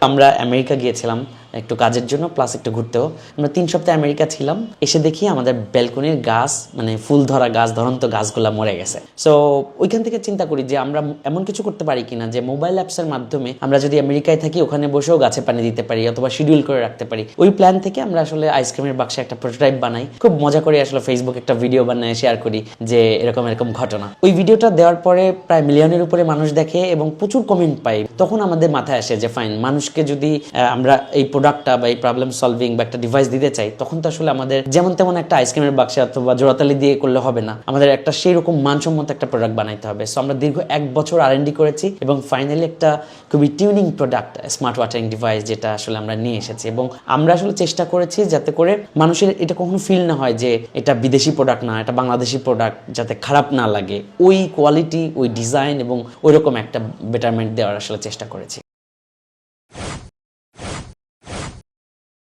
আমরা আমেরিকা গিয়েছিলাম একটু কাজের জন্য প্লাস একটু ঘুরতেও। আমরা 3 সপ্তাহ আমেরিকা ছিলাম, এসে দেখি আমাদের ব্যালকনির গাছ মানে ফুল ধরা গাছ ধরন্ত গাছগুলা মরে গেছে। সো ওইখান থেকে চিন্তা করি যে আমরা এমন কিছু করতে পারি কিনা যে মোবাইল অ্যাপসের মাধ্যমে আমরা যদি আমেরিকায় থাকি ওখানে বসেও গাছে পানি দিতে পারি অথবা শিডিউল করে রাখতে পারি। ওই প্ল্যান থেকে আমরা আসলে আইসক্রিমের বাক্সে একটা প্রোটোটাইপ বানাই, খুব মজা করে আসলে ফেসবুক একটা ভিডিও বানায় শেয়ার করি যে এরকম এরকম ঘটনা। ওই ভিডিওটা দেওয়ার পরে প্রায় মিলিয়নের উপরে মানুষ দেখে এবং প্রচুর কমেন্ট পাই। তখন আমাদের মাথায় আসে যে ফাইন, মানুষকে যদি আমরা এই প্রোডাক্টটা বা এই প্রবলেম সলভিং বা একটা ডিভাইস দিতে চাই তখন তো আসলে আমাদের যেমন তেমন একটা আইসক্রিমের বাক্সে অথবা জোড়াতালি দিয়ে করলে হবে না, আমাদের একটা সেই রকম মানসম্মত একটা প্রোডাক্ট বানাইতে হবে। সো আমরা দীর্ঘ 1 বছর R&D করেছি এবং ফাইনালি একটা খুবই tuning product smart watering device যেটা আসলে আমরা নিয়ে এসেছি। এবং আমরা আসলে চেষ্টা করেছি যাতে করে মানুষের এটা কখনো ফিল না হয় যে এটা বিদেশি প্রোডাক্ট না, এটা বাংলাদেশি প্রোডাক্ট, যাতে খারাপ না লাগে। ওই কোয়ালিটি, ওই ডিজাইন এবং ওই রকম একটা বেটারমেন্ট দেওয়ার আসলে চেষ্টা করেছি।